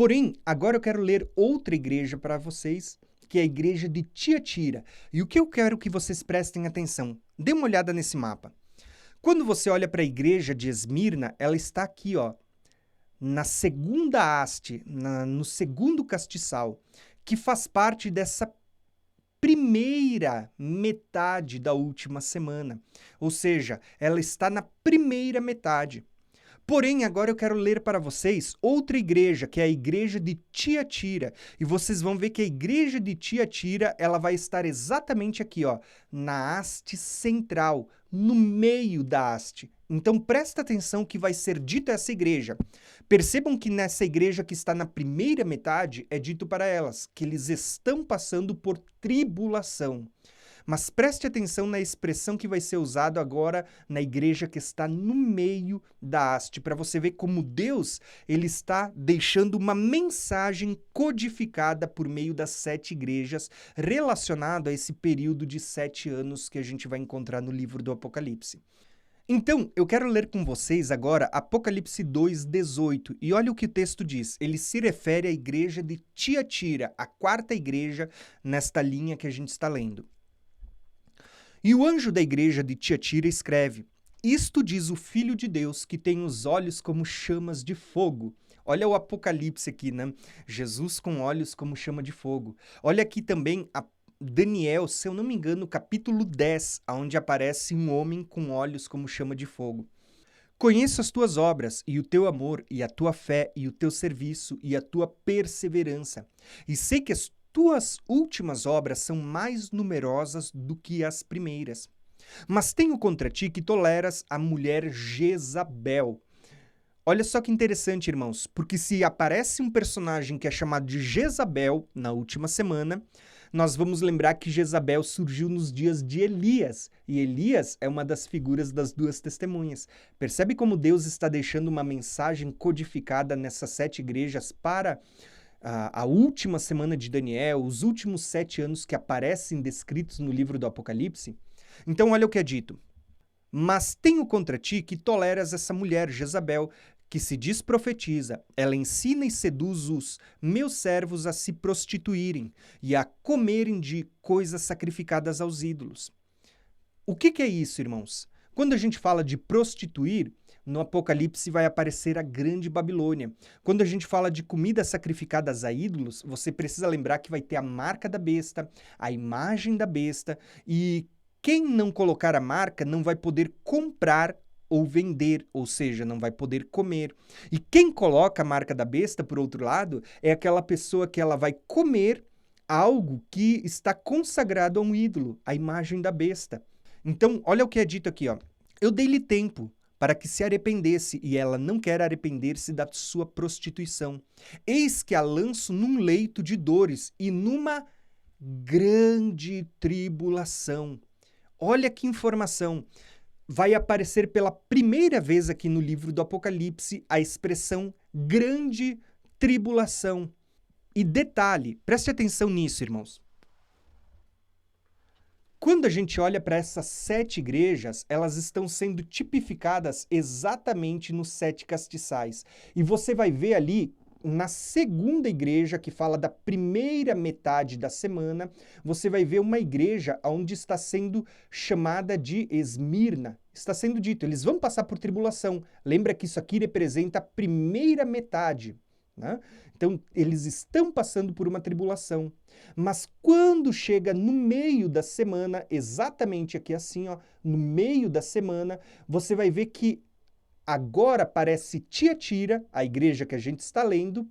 Porém, agora eu quero ler outra igreja para vocês, que é a igreja de Tiatira. E o que eu quero que vocês prestem atenção? Dê uma olhada nesse mapa. Quando você olha para a igreja de Esmirna, ela está aqui, ó, na segunda haste, no segundo castiçal, que faz parte dessa primeira metade da última semana. Ou seja, ela está na primeira metade. Porém, agora eu quero ler para vocês outra igreja, que é a igreja de Tiatira. E vocês vão ver que a igreja de Tiatira, ela vai estar exatamente aqui, ó, na haste central, no meio da haste. Então, presta atenção que vai ser dito a essa igreja. Percebam que nessa igreja que está na primeira metade, é dito para elas que eles estão passando por tribulação. Mas preste atenção na expressão que vai ser usada agora na igreja que está no meio da haste, para você ver como Deus ele está deixando uma mensagem codificada por meio das 7 igrejas relacionado a esse período de 7 anos que a gente vai encontrar no livro do Apocalipse. Então, eu quero ler com vocês agora Apocalipse 2:18, e olha o que o texto diz. Ele se refere à igreja de Tiatira, a quarta igreja nesta linha que a gente está lendo. E o anjo da igreja de Tiatira escreve: Isto diz o Filho de Deus, que tem os olhos como chamas de fogo. Olha o Apocalipse aqui, né? Jesus com olhos como chama de fogo. Olha aqui também a Daniel, se eu não me engano, capítulo 10, onde aparece um homem com olhos como chama de fogo. Conheço as tuas obras, e o teu amor, e a tua fé, e o teu serviço, e a tua perseverança. E sei que as tuas últimas obras são mais numerosas do que as primeiras. Mas tenho contra ti que toleras a mulher Jezabel. Olha só que interessante, irmãos, porque se aparece um personagem que é chamado de Jezabel na última semana, nós vamos lembrar que Jezabel surgiu nos dias de Elias, e Elias é uma das figuras das 2 testemunhas. Percebe como Deus está deixando uma mensagem codificada nessas 7 igrejas para a última semana de Daniel, os últimos 7 anos que aparecem descritos no livro do Apocalipse? Então, olha o que é dito. Mas tenho contra ti que toleras essa mulher, Jezabel, que se diz profetiza. Ela ensina e seduz os meus servos a se prostituírem e a comerem de coisas sacrificadas aos ídolos. O que é isso, irmãos? Quando a gente fala de prostituir, no Apocalipse vai aparecer a Grande Babilônia. Quando a gente fala de comidas sacrificadas a ídolos, você precisa lembrar que vai ter a marca da besta, a imagem da besta, e quem não colocar a marca não vai poder comprar ou vender, ou seja, não vai poder comer. E quem coloca a marca da besta, por outro lado, é aquela pessoa que ela vai comer algo que está consagrado a um ídolo, a imagem da besta. Então, olha o que é dito aqui, ó. Eu dei-lhe tempo para que se arrependesse, e ela não quer arrepender-se da sua prostituição. Eis que a lanço num leito de dores e numa grande tribulação. Olha que informação. Vai aparecer pela primeira vez aqui no livro do Apocalipse a expressão grande tribulação. E detalhe, preste atenção nisso, irmãos. Quando a gente olha para essas 7 igrejas, elas estão sendo tipificadas exatamente nos 7 castiçais. E você vai ver ali, na segunda igreja, que fala da primeira metade da semana, você vai ver uma igreja onde está sendo chamada de Esmirna. Está sendo dito, eles vão passar por tribulação. Lembra que isso aqui representa a primeira metade, né? Então, eles estão passando por uma tribulação. Mas quando chega no meio da semana, exatamente aqui assim, ó, no meio da semana, você vai ver que agora aparece Tiatira, a igreja que a gente está lendo,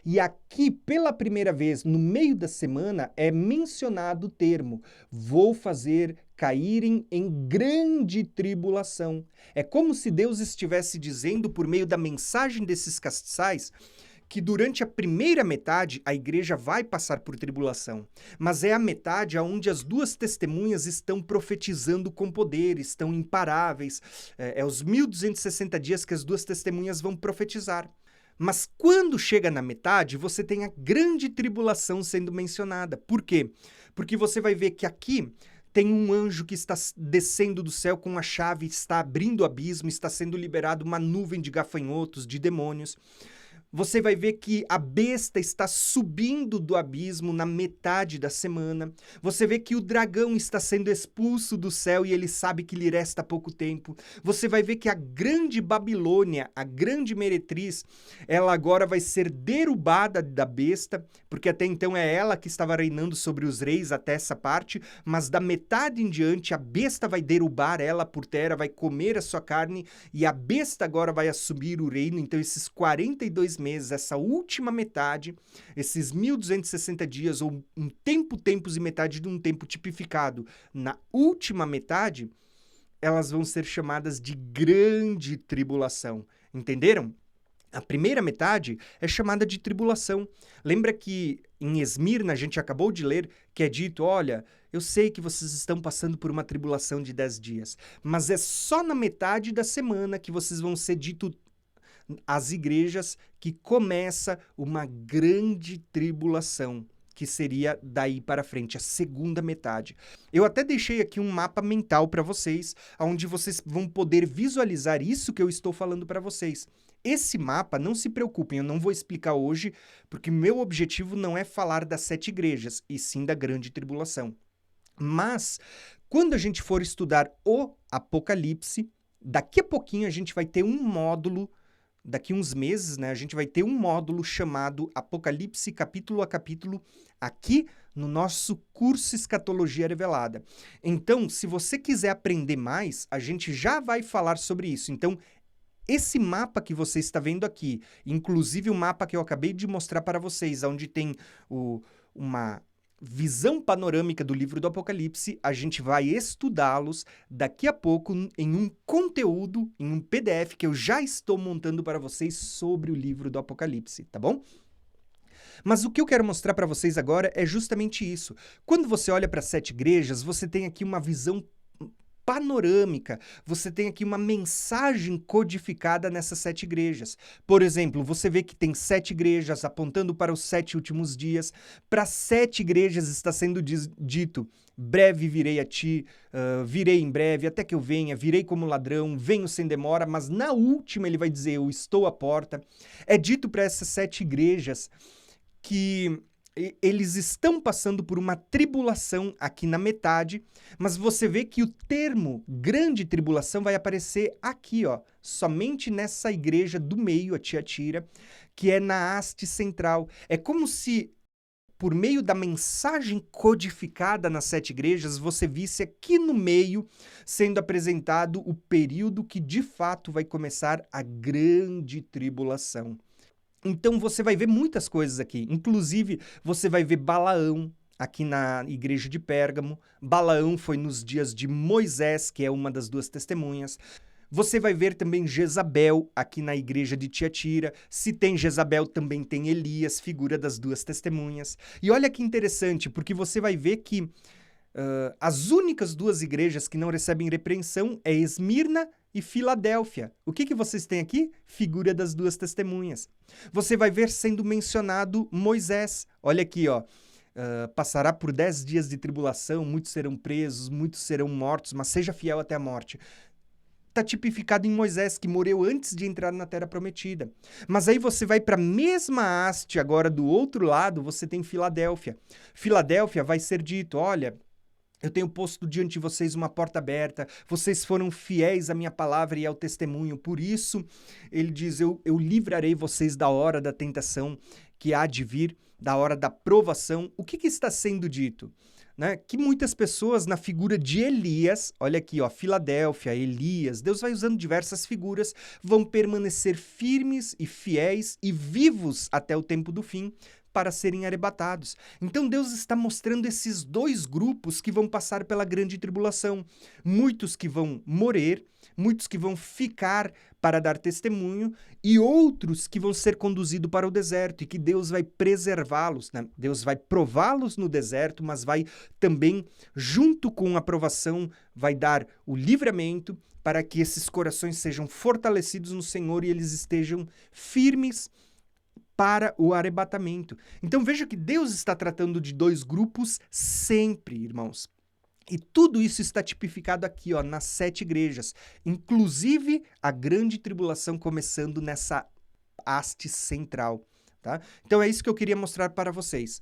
e aqui, pela primeira vez, no meio da semana, é mencionado o termo: vou fazer caírem em grande tribulação. É como se Deus estivesse dizendo, por meio da mensagem desses castiçais, que durante a primeira metade a igreja vai passar por tribulação, mas é a metade onde as 2 testemunhas estão profetizando com poder, estão imparáveis. É os 1260 dias que as 2 testemunhas vão profetizar. Mas quando chega na metade, você tem a grande tribulação sendo mencionada. Por quê? Porque você vai ver que aqui tem um anjo que está descendo do céu com a chave, está abrindo o abismo, está sendo liberado uma nuvem de gafanhotos, de demônios. Você vai ver que a besta está subindo do abismo na metade da semana. Você vê que o dragão está sendo expulso do céu e ele sabe que lhe resta pouco tempo. Você vai ver que a grande Babilônia, a grande meretriz, ela agora vai ser derrubada da besta, porque até então é ela que estava reinando sobre os reis até essa parte, mas da metade em diante a besta vai derrubar ela por terra, vai comer a sua carne e a besta agora vai assumir o reino. Então esses 42 meses, essa última metade, esses 1260 dias, ou um tempo, tempos e metade de um tempo tipificado na última metade, elas vão ser chamadas de grande tribulação. Entenderam? A primeira metade é chamada de tribulação. Lembra que em Esmirna a gente acabou de ler que é dito, olha, eu sei que vocês estão passando por uma tribulação de 10 dias, mas é só na metade da semana que vocês vão ser dito às igrejas que começa uma grande tribulação, que seria daí para frente, a segunda metade. Eu até deixei aqui um mapa mental para vocês, onde vocês vão poder visualizar isso que eu estou falando para vocês. Esse mapa, não se preocupem, eu não vou explicar hoje, porque meu objetivo não é falar das 7 igrejas, e sim da grande tribulação. Mas, quando a gente for estudar o Apocalipse, daqui a pouquinho a gente vai ter um módulo, daqui uns meses, né, a gente vai ter um módulo chamado Apocalipse capítulo a capítulo, aqui no nosso curso Escatologia Revelada. Então, se você quiser aprender mais, a gente já vai falar sobre isso. Então, esse mapa que você está vendo aqui, inclusive o mapa que eu acabei de mostrar para vocês, onde tem uma visão panorâmica do livro do Apocalipse, a gente vai estudá-los daqui a pouco em um conteúdo, em um PDF que eu já estou montando para vocês sobre o livro do Apocalipse, tá bom? Mas o que eu quero mostrar para vocês agora é justamente isso. Quando você olha para as 7 igrejas, você tem aqui uma visão panorâmica, você tem aqui uma mensagem codificada nessas 7 igrejas. Por exemplo, você vê que tem 7 igrejas apontando para os 7 últimos dias. Para 7 igrejas está sendo dito, breve virei a ti, virei em breve, até que eu venha, virei como ladrão, venho sem demora, mas na última ele vai dizer, eu estou à porta. É dito para essas 7 igrejas que eles estão passando por uma tribulação aqui na metade, mas você vê que o termo grande tribulação vai aparecer aqui, ó, somente nessa igreja do meio, a Tiatira, que é na haste central. É como se, por meio da mensagem codificada nas 7 igrejas, você visse aqui no meio sendo apresentado o período que de fato vai começar a grande tribulação. Então você vai ver muitas coisas aqui, inclusive você vai ver Balaão aqui na igreja de Pérgamo. Balaão foi nos dias de Moisés, que é uma das 2 testemunhas. Você vai ver também Jezabel aqui na igreja de Tiatira. Se tem Jezabel, também tem Elias, figura das 2 testemunhas. E olha que interessante, porque você vai ver que as únicas 2 igrejas que não recebem repreensão é Esmirna e Filadélfia. O que vocês têm aqui? Figura das 2 testemunhas. Você vai ver sendo mencionado Moisés. Olha aqui, ó. Passará por 10 dias de tribulação, muitos serão presos, muitos serão mortos, mas seja fiel até a morte. Está tipificado em Moisés, que morreu antes de entrar na Terra Prometida. Mas aí você vai para a mesma haste, agora do outro lado, você tem Filadélfia. Filadélfia vai ser dito, olha, eu tenho posto diante de vocês uma porta aberta, vocês foram fiéis à minha palavra e ao testemunho, por isso, ele diz, eu livrarei vocês da hora da tentação que há de vir, da hora da provação. O que está sendo dito? Né? Que muitas pessoas na figura de Elias, olha aqui, ó, Filadélfia, Elias, Deus vai usando diversas figuras, vão permanecer firmes e fiéis e vivos até o tempo do fim, para serem arrebatados. Então Deus está mostrando esses 2 grupos que vão passar pela grande tribulação. Muitos que vão morrer, muitos que vão ficar para dar testemunho e outros que vão ser conduzidos para o deserto e que Deus vai preservá-los, né? Deus vai prová-los no deserto, mas vai também, junto com a provação, vai dar o livramento para que esses corações sejam fortalecidos no Senhor e eles estejam firmes para o arrebatamento. Então veja que Deus está tratando de 2 grupos sempre, irmãos. E tudo isso está tipificado aqui, ó, nas 7 igrejas, inclusive a grande tribulação começando nessa haste central, tá? Então é isso que eu queria mostrar para vocês.